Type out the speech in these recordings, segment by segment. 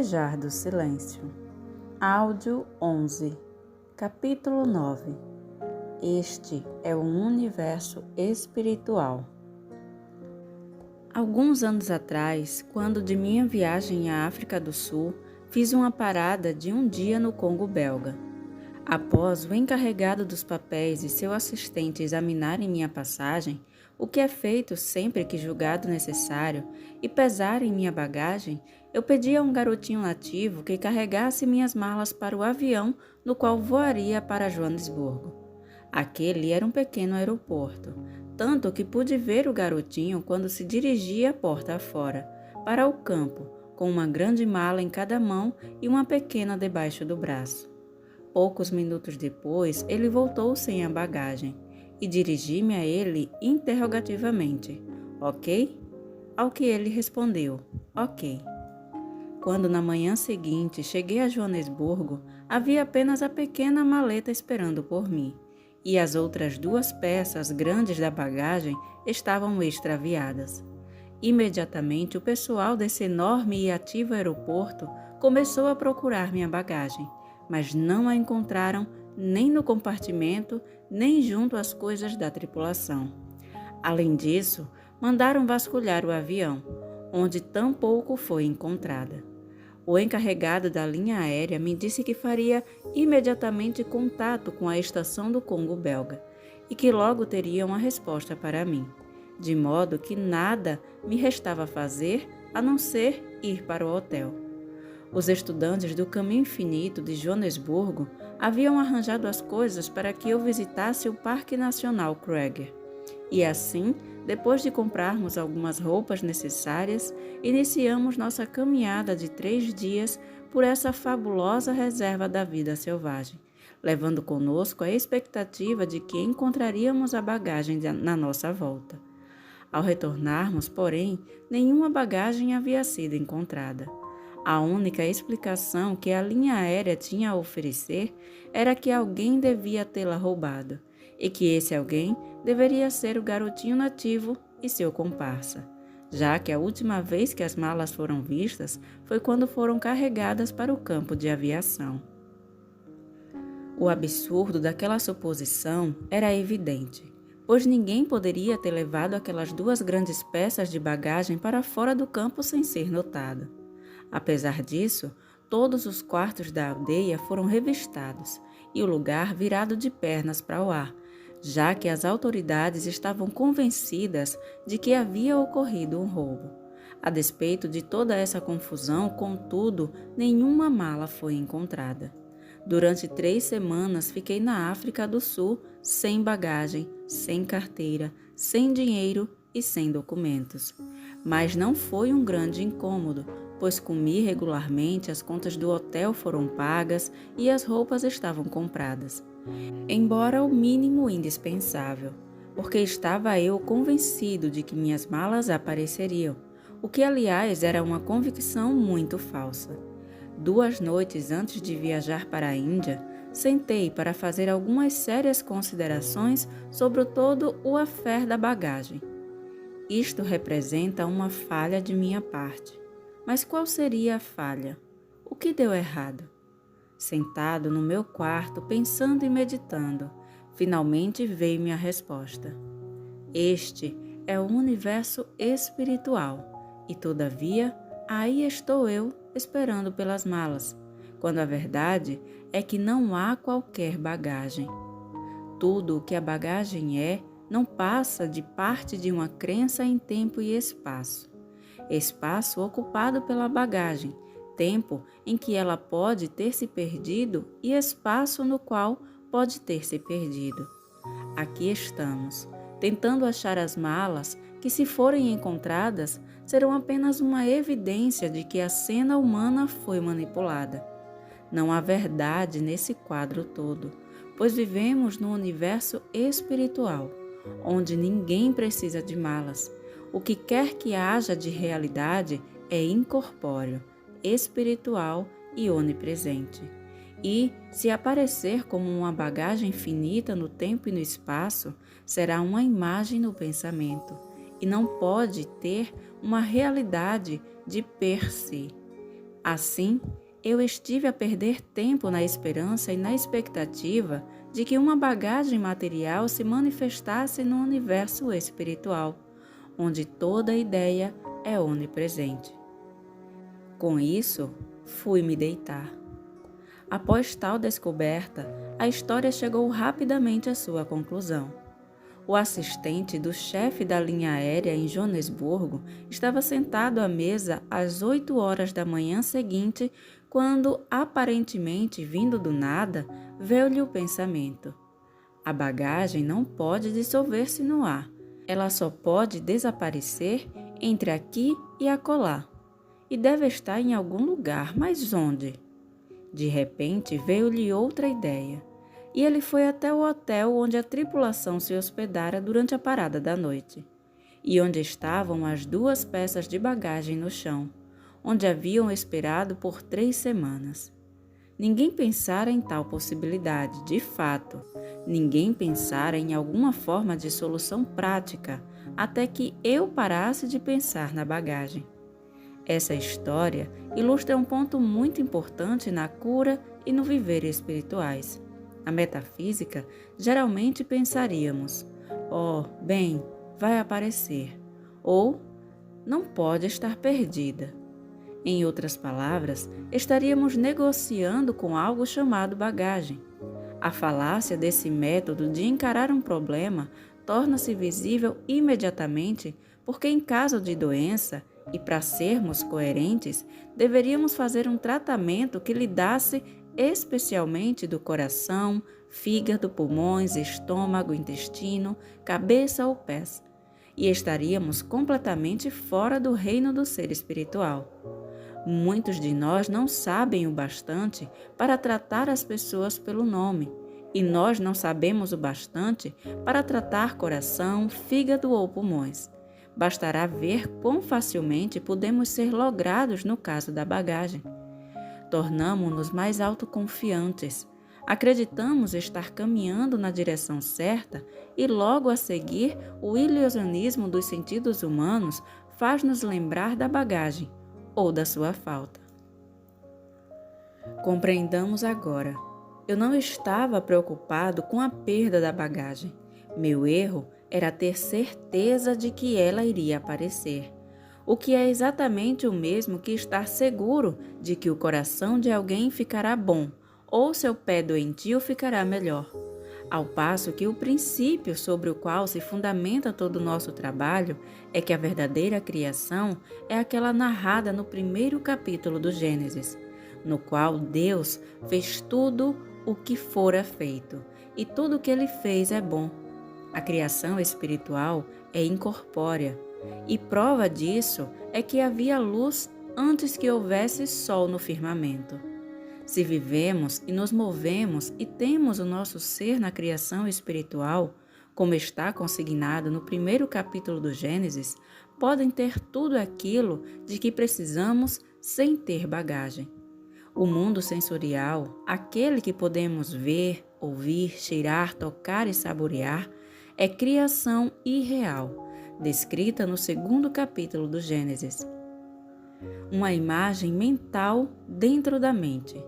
Planejar do Silêncio. Áudio 11. Capítulo 9. Este é um universo espiritual. Alguns anos atrás, quando de minha viagem à África do Sul, fiz uma parada de um dia no Congo belga. Após o encarregado dos papéis e seu assistente examinarem minha passagem, o que é feito sempre que julgado necessário, e pesarem minha bagagem, eu pedi a um garotinho nativo que carregasse minhas malas para o avião no qual voaria para Joanesburgo. Aquele era um pequeno aeroporto, tanto que pude ver o garotinho quando se dirigia porta afora, para o campo, com uma grande mala em cada mão e uma pequena debaixo do braço. Poucos minutos depois, ele voltou sem a bagagem e dirigi-me a ele interrogativamente. Ok? Ao que ele respondeu, ok. Quando na manhã seguinte cheguei a Joanesburgo, havia apenas a pequena maleta esperando por mim, e as outras 2 peças grandes da bagagem estavam extraviadas. Imediatamente o pessoal desse enorme e ativo aeroporto começou a procurar minha bagagem, mas não a encontraram nem no compartimento, nem junto às coisas da tripulação. Além disso, mandaram vasculhar o avião, onde tampouco foi encontrada. O encarregado da linha aérea me disse que faria imediatamente contato com a estação do Congo belga e que logo teria uma resposta para mim, de modo que nada me restava fazer a não ser ir para o hotel. Os estudantes do Caminho Infinito de Joanesburgo haviam arranjado as coisas para que eu visitasse o Parque Nacional Kruger. E assim, depois de comprarmos algumas roupas necessárias, iniciamos nossa caminhada de 3 dias por essa fabulosa reserva da vida selvagem, levando conosco a expectativa de que encontraríamos a bagagem na nossa volta. Ao retornarmos, porém, nenhuma bagagem havia sido encontrada. A única explicação que a linha aérea tinha a oferecer era que alguém devia tê-la roubado, e que esse alguém deveria ser o garotinho nativo e seu comparsa, já que a última vez que as malas foram vistas foi quando foram carregadas para o campo de aviação. O absurdo daquela suposição era evidente, pois ninguém poderia ter levado aquelas 2 grandes peças de bagagem para fora do campo sem ser notado. Apesar disso, todos os quartos da aldeia foram revistados e o lugar virado de pernas para o ar, já que as autoridades estavam convencidas de que havia ocorrido um roubo. A despeito de toda essa confusão, contudo, nenhuma mala foi encontrada. Durante 3 semanas fiquei na África do Sul sem bagagem, sem carteira, sem dinheiro e sem documentos. Mas não foi um grande incômodo, pois comi regularmente, as contas do hotel foram pagas e as roupas estavam compradas, embora o mínimo indispensável, porque estava eu convencido de que minhas malas apareceriam, o que aliás era uma convicção muito falsa. 2 noites antes de viajar para a Índia, sentei para fazer algumas sérias considerações sobre todo o affair da bagagem. Isto representa uma falha de minha parte. Mas qual seria a falha? O que deu errado? Sentado no meu quarto, pensando e meditando, finalmente veio-me a resposta. Este é o universo espiritual, e todavia, aí estou eu esperando pelas malas, quando a verdade é que não há qualquer bagagem. Tudo o que a bagagem é, não passa de parte de uma crença em tempo e espaço. Espaço ocupado pela bagagem, tempo em que ela pode ter se perdido e espaço no qual pode ter se perdido. Aqui estamos, tentando achar as malas que, se forem encontradas, serão apenas uma evidência de que a cena humana foi manipulada. Não há verdade nesse quadro todo, pois vivemos no universo espiritual, onde ninguém precisa de malas. O que quer que haja de realidade é incorpóreo, espiritual e onipresente. E, se aparecer como uma bagagem finita no tempo e no espaço, será uma imagem no pensamento, e não pode ter uma realidade de per se. Assim, eu estive a perder tempo na esperança e na expectativa de que uma bagagem material se manifestasse no universo espiritual, onde toda ideia é onipresente. Com isso, fui me deitar. Após tal descoberta, a história chegou rapidamente à sua conclusão. O assistente do chefe da linha aérea em Joanesburgo estava sentado à mesa às 8 horas da manhã seguinte, quando, aparentemente vindo do nada, veio-lhe o pensamento: a bagagem não pode dissolver-se no ar. Ela só pode desaparecer entre aqui e acolá. E deve estar em algum lugar, mas onde? De repente veio-lhe outra ideia, e ele foi até o hotel onde a tripulação se hospedara durante a parada da noite, e onde estavam as 2 peças de bagagem no chão, onde haviam esperado por 3 semanas. Ninguém pensara em tal possibilidade, de fato. Ninguém pensara em alguma forma de solução prática, até que eu parasse de pensar na bagagem. Essa história ilustra um ponto muito importante na cura e no viver espirituais. Na metafísica, geralmente pensaríamos: bem, vai aparecer, ou não pode estar perdida. Em outras palavras, estaríamos negociando com algo chamado bagagem. A falácia desse método de encarar um problema torna-se visível imediatamente porque, em caso de doença, e para sermos coerentes, deveríamos fazer um tratamento que lidasse especialmente do coração, fígado, pulmões, estômago, intestino, cabeça ou pés, e estaríamos completamente fora do reino do ser espiritual. Muitos de nós não sabem o bastante para tratar as pessoas pelo nome, e nós não sabemos o bastante para tratar coração, fígado ou pulmões. Bastará ver quão facilmente podemos ser logrados no caso da bagagem. Tornamo-nos mais autoconfiantes, acreditamos estar caminhando na direção certa e logo a seguir o ilusionismo dos sentidos humanos faz-nos lembrar da bagagem ou da sua falta. Compreendamos agora. Eu não estava preocupado com a perda da bagagem. Meu erro era ter certeza de que ela iria aparecer, o que é exatamente o mesmo que estar seguro de que o coração de alguém ficará bom ou seu pé doentio ficará melhor. Ao passo que o princípio sobre o qual se fundamenta todo o nosso trabalho é que a verdadeira criação é aquela narrada no 1º capítulo do Gênesis, no qual Deus fez tudo o que fora feito, e tudo o que ele fez é bom. A criação espiritual é incorpórea, e prova disso é que havia luz antes que houvesse sol no firmamento. Se vivemos e nos movemos e temos o nosso ser na criação espiritual, como está consignado no 1º capítulo do Gênesis, podem ter tudo aquilo de que precisamos sem ter bagagem. O mundo sensorial, aquele que podemos ver, ouvir, cheirar, tocar e saborear, é criação irreal, descrita no 2º capítulo do Gênesis. Uma imagem mental dentro da mente.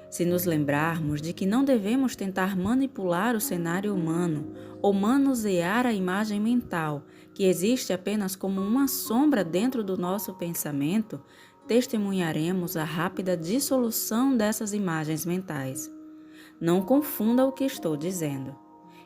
Se nos lembrarmos de que não devemos tentar manipular o cenário humano ou manusear a imagem mental, que existe apenas como uma sombra dentro do nosso pensamento, testemunharemos a rápida dissolução dessas imagens mentais. Não confunda o que estou dizendo.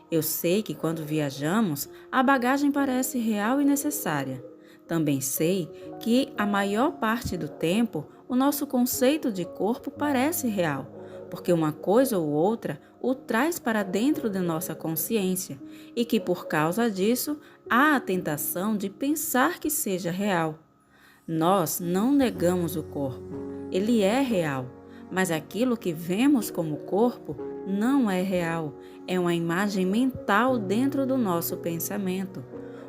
Eu sei que quando viajamos, a bagagem parece real e necessária. Também sei que, a maior parte do tempo, o nosso conceito de corpo parece real, porque uma coisa ou outra o traz para dentro de nossa consciência e que, por causa disso, há a tentação de pensar que seja real. Nós não negamos o corpo, ele é real, mas aquilo que vemos como corpo não é real, é uma imagem mental dentro do nosso pensamento,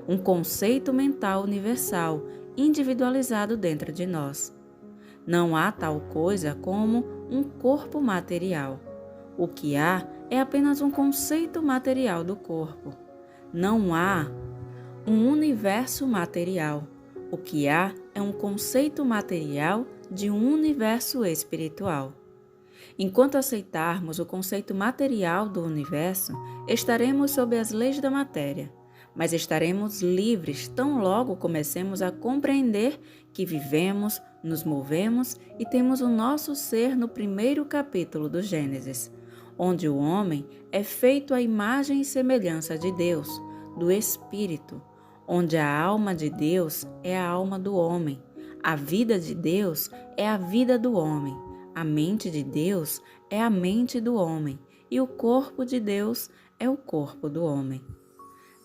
um conceito mental universal, individualizado dentro de nós. Não há tal coisa como um corpo material. O que há é apenas um conceito material do corpo. Não há um universo material. O que há é um conceito material de um universo espiritual. Enquanto aceitarmos o conceito material do universo, estaremos sob as leis da matéria, mas estaremos livres tão logo comecemos a compreender que vivemos, nos movemos e temos o nosso ser no primeiro capítulo do Gênesis, onde o homem é feito à imagem e semelhança de Deus, do Espírito, onde a alma de Deus é a alma do homem, a vida de Deus é a vida do homem, a mente de Deus é a mente do homem e o corpo de Deus é o corpo do homem.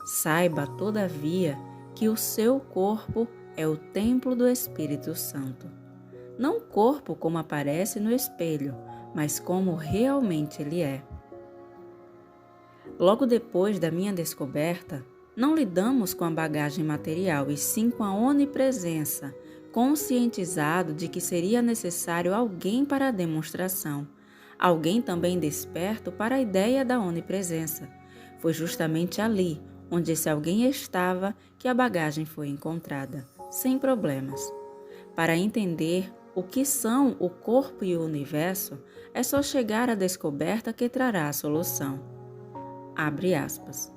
Saiba, todavia, que o seu corpo é o templo do Espírito Santo. Não o corpo como aparece no espelho, mas como realmente ele é. Logo depois da minha descoberta, não lidamos com a bagagem material e sim com a onipresença, conscientizado de que seria necessário alguém para a demonstração, alguém também desperto para a ideia da onipresença. Foi justamente ali, onde esse alguém estava, que a bagagem foi encontrada, sem problemas. Para entender o que são o corpo e o universo, é só chegar à descoberta que trará a solução. Abre aspas.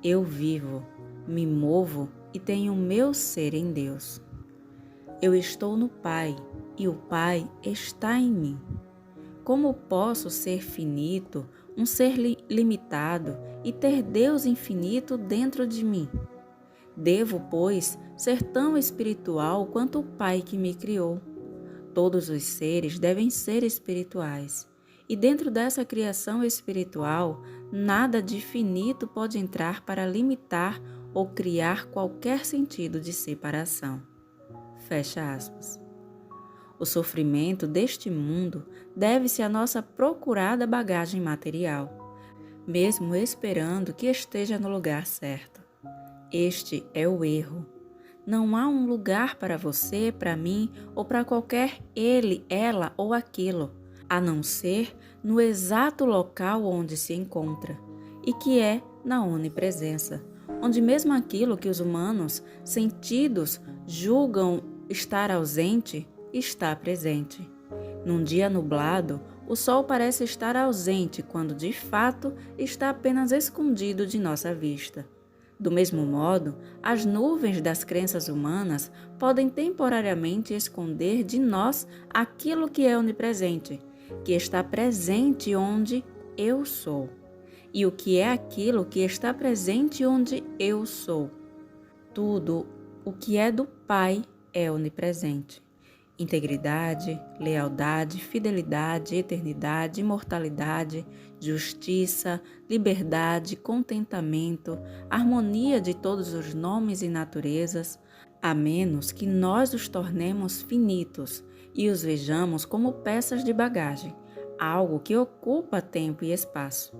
Eu vivo, me movo e tenho meu ser em Deus. Eu estou no Pai e o Pai está em mim. Como posso ser finito, um ser limitado e ter Deus infinito dentro de mim? Devo, pois, ser tão espiritual quanto o Pai que me criou. Todos os seres devem ser espirituais. E dentro dessa criação espiritual, nada de finito pode entrar para limitar ou criar qualquer sentido de separação. Fecha aspas. O sofrimento deste mundo deve-se à nossa procurada bagagem material, mesmo esperando que esteja no lugar certo. Este é o erro. Não há um lugar para você, para mim ou para qualquer ele, ela ou aquilo, a não ser no exato local onde se encontra, e que é na onipresença, onde mesmo aquilo que os humanos sentidos julgam estar ausente, está presente. Num dia nublado, o sol parece estar ausente quando de fato está apenas escondido de nossa vista. Do mesmo modo, as nuvens das crenças humanas podem temporariamente esconder de nós aquilo que é onipresente, que está presente onde eu sou. E o que é aquilo que está presente onde eu sou? Tudo o que é do Pai é onipresente. Integridade, lealdade, fidelidade, eternidade, imortalidade, justiça, liberdade, contentamento, harmonia de todos os nomes e naturezas, a menos que nós os tornemos finitos e os vejamos como peças de bagagem, algo que ocupa tempo e espaço.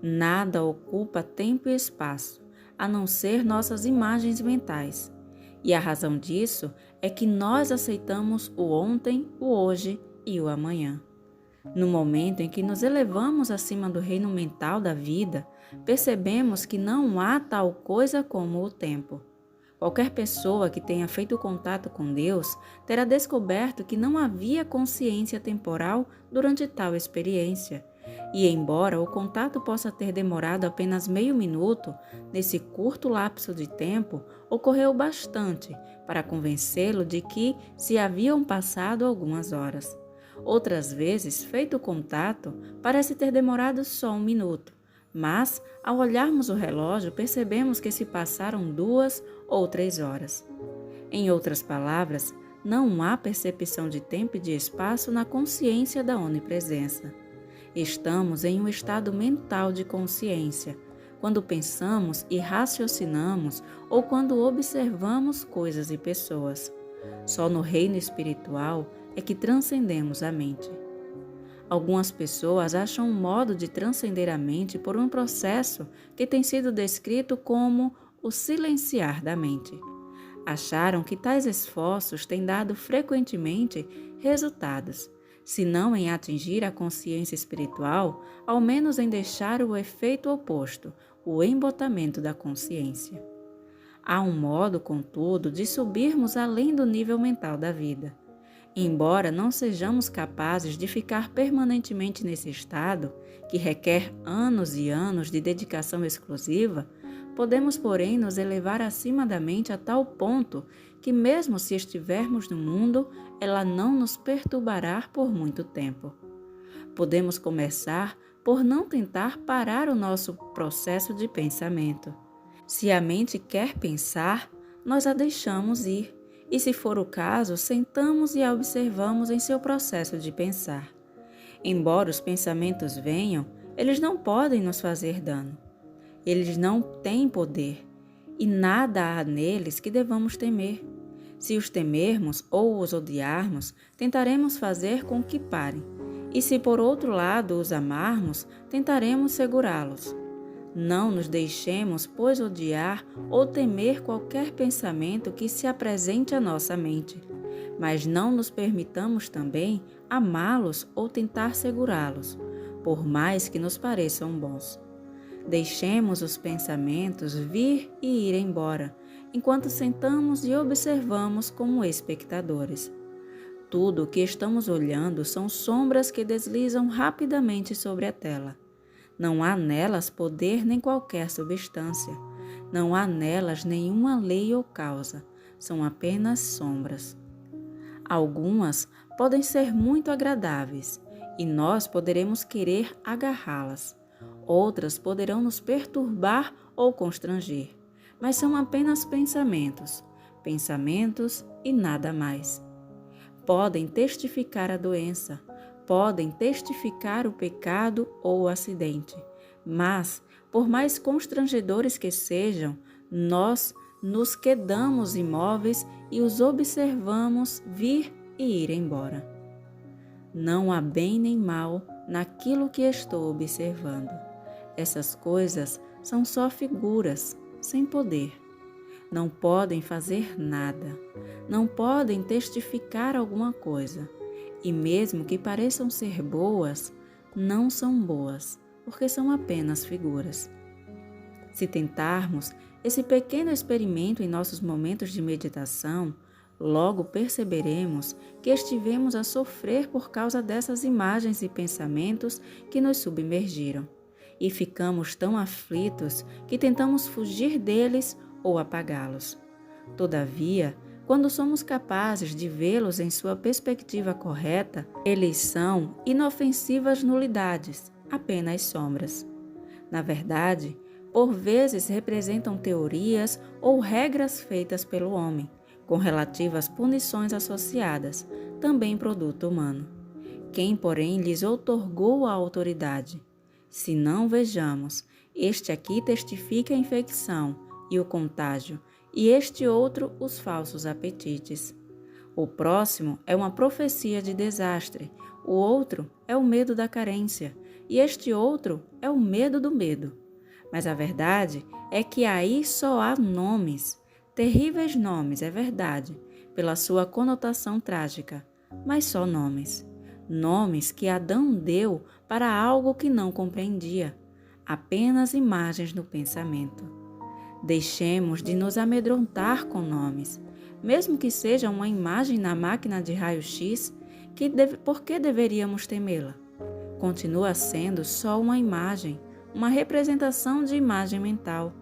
Nada ocupa tempo e espaço, a não ser nossas imagens mentais. E a razão disso é que nós aceitamos o ontem, o hoje e o amanhã. No momento em que nos elevamos acima do reino mental da vida, percebemos que não há tal coisa como o tempo. Qualquer pessoa que tenha feito contato com Deus terá descoberto que não havia consciência temporal durante tal experiência. E embora o contato possa ter demorado apenas meio minuto, nesse curto lapso de tempo, ocorreu bastante para convencê-lo de que se haviam passado algumas horas. Outras vezes, feito o contato, parece ter demorado só um minuto, mas, ao olharmos o relógio, percebemos que se passaram 2 ou 3 horas. Em outras palavras, não há percepção de tempo e de espaço na consciência da onipresença. Estamos em um estado mental de consciência, quando pensamos e raciocinamos ou quando observamos coisas e pessoas. Só no reino espiritual é que transcendemos a mente. Algumas pessoas acham um modo de transcender a mente por um processo que tem sido descrito como o silenciar da mente. Acharam que tais esforços têm dado frequentemente resultados, se não em atingir a consciência espiritual, ao menos em deixar o efeito oposto, o embotamento da consciência. Há um modo, contudo, de subirmos além do nível mental da vida. Embora não sejamos capazes de ficar permanentemente nesse estado, que requer anos e anos de dedicação exclusiva, podemos, porém, nos elevar acima da mente a tal ponto que, mesmo se estivermos no mundo, ela não nos perturbará por muito tempo. Podemos começar por não tentar parar o nosso processo de pensamento. Se a mente quer pensar, nós a deixamos ir, e se for o caso, sentamos e a observamos em seu processo de pensar. Embora os pensamentos venham, eles não podem nos fazer dano. Eles não têm poder, e nada há neles que devamos temer. Se os temermos ou os odiarmos, tentaremos fazer com que parem, e se por outro lado os amarmos, tentaremos segurá-los. Não nos deixemos, pois, odiar ou temer qualquer pensamento que se apresente à nossa mente, mas não nos permitamos também amá-los ou tentar segurá-los, por mais que nos pareçam bons. Deixemos os pensamentos vir e ir embora, enquanto sentamos e observamos como espectadores. Tudo o que estamos olhando são sombras que deslizam rapidamente sobre a tela. Não há nelas poder nem qualquer substância. Não há nelas nenhuma lei ou causa. São apenas sombras. Algumas podem ser muito agradáveis e nós poderemos querer agarrá-las. Outras poderão nos perturbar ou constranger, mas são apenas pensamentos, pensamentos e nada mais. Podem testificar a doença, podem testificar o pecado ou o acidente, mas, por mais constrangedores que sejam, nós nos quedamos imóveis e os observamos vir e ir embora. Não há bem nem mal naquilo que estou observando. Essas coisas são só figuras, sem poder. Não podem fazer nada, não podem testificar alguma coisa. E mesmo que pareçam ser boas, não são boas, porque são apenas figuras. Se tentarmos esse pequeno experimento em nossos momentos de meditação, logo perceberemos que estivemos a sofrer por causa dessas imagens e pensamentos que nos submergiram, e ficamos tão aflitos que tentamos fugir deles ou apagá-los. Todavia, quando somos capazes de vê-los em sua perspectiva correta, eles são inofensivas nulidades, apenas sombras. Na verdade, por vezes representam teorias ou regras feitas pelo homem, com relativas punições associadas, também produto humano. Quem, porém, lhes outorgou a autoridade? Se não vejamos, este aqui testifica a infecção e o contágio, e este outro os falsos apetites. O próximo é uma profecia de desastre, o outro é o medo da carência, e este outro é o medo do medo. Mas a verdade é que aí só há nomes, terríveis nomes, é verdade, pela sua conotação trágica, mas só nomes. Nomes que Adão deu para algo que não compreendia, apenas imagens no pensamento. Deixemos de nos amedrontar com nomes, mesmo que seja uma imagem na máquina de raio-x, por que deveríamos temê-la? Continua sendo só uma imagem, uma representação de imagem mental.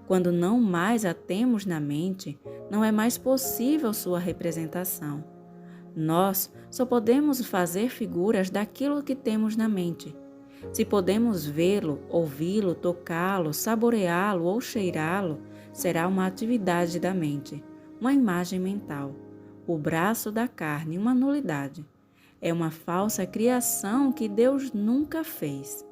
Quando não mais a temos na mente, não é mais possível sua representação. Nós só podemos fazer figuras daquilo que temos na mente. Se podemos vê-lo, ouvi-lo, tocá-lo, saboreá-lo ou cheirá-lo, será uma atividade da mente, uma imagem mental. O braço da carne, uma nulidade. É uma falsa criação que Deus nunca fez.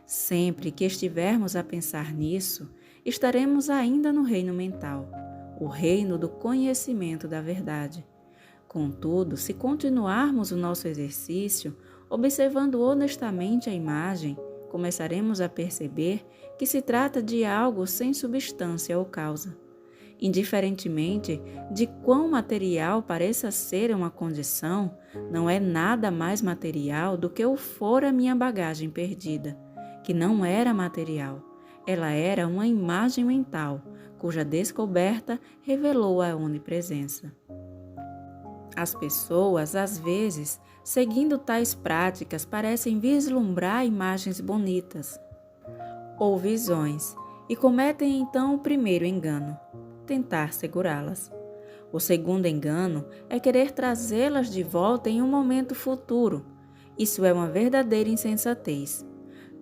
Sempre que estivermos a pensar nisso, estaremos ainda no reino mental, o reino do conhecimento da verdade. Contudo, se continuarmos o nosso exercício, observando honestamente a imagem, começaremos a perceber que se trata de algo sem substância ou causa. Indiferentemente de quão material pareça ser uma condição, não é nada mais material do que o fora minha bagagem perdida, que não era material. Ela era uma imagem mental, cuja descoberta revelou a onipresença. As pessoas, às vezes, seguindo tais práticas, parecem vislumbrar imagens bonitas ou visões e cometem então o primeiro engano, tentar segurá-las. O segundo engano é querer trazê-las de volta em um momento futuro. Isso é uma verdadeira insensatez.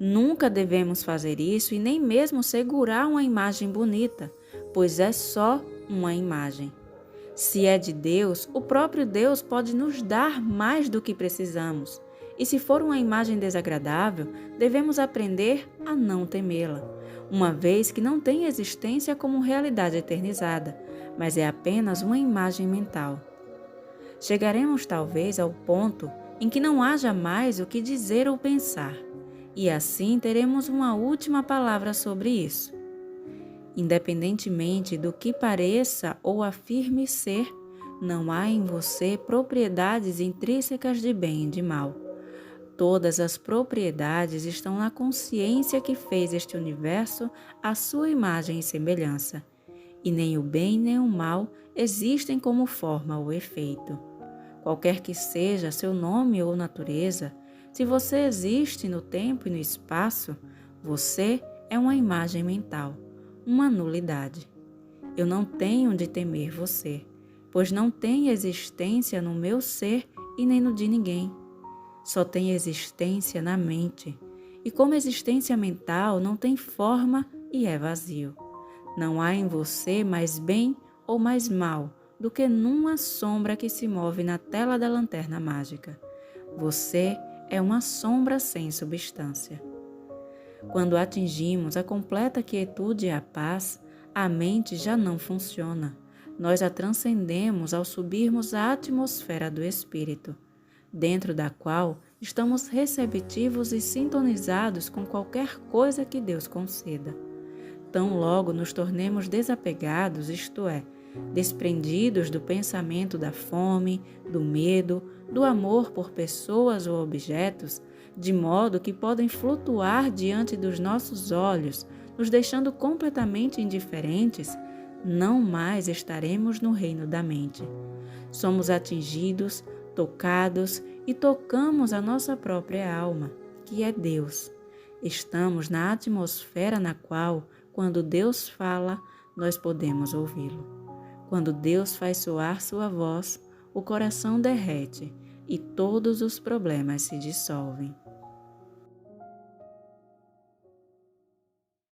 Nunca devemos fazer isso e nem mesmo segurar uma imagem bonita, pois é só uma imagem. Se é de Deus, o próprio Deus pode nos dar mais do que precisamos. E se for uma imagem desagradável, devemos aprender a não temê-la, uma vez que não tem existência como realidade eternizada, mas é apenas uma imagem mental. Chegaremos talvez ao ponto em que não haja mais o que dizer ou pensar, e assim teremos uma última palavra sobre isso. Independentemente do que pareça ou afirme ser, não há em você propriedades intrínsecas de bem e de mal. Todas as propriedades estão na consciência que fez este universo à sua imagem e semelhança, e nem o bem nem o mal existem como forma ou efeito. Qualquer que seja seu nome ou natureza, se você existe no tempo e no espaço, você é uma imagem mental, uma nulidade. Eu não tenho de temer você, pois não tem existência no meu ser e nem no de ninguém. Só tem existência na mente, e como existência mental não tem forma e é vazio. Não há em você mais bem ou mais mal do que numa sombra que se move na tela da lanterna mágica. Você é uma sombra sem substância. Quando atingimos a completa quietude e a paz, a mente já não funciona. Nós a transcendemos ao subirmos à atmosfera do espírito, dentro da qual estamos receptivos e sintonizados com qualquer coisa que Deus conceda. Tão logo nos tornemos desapegados, isto é, desprendidos do pensamento da fome, do medo, do amor por pessoas ou objetos, de modo que podem flutuar diante dos nossos olhos, nos deixando completamente indiferentes, não mais estaremos no reino da mente. Somos atingidos, tocados e tocamos a nossa própria alma, que é Deus. Estamos na atmosfera na qual, quando Deus fala, nós podemos ouvi-lo. Quando Deus faz soar sua voz, o coração derrete e todos os problemas se dissolvem.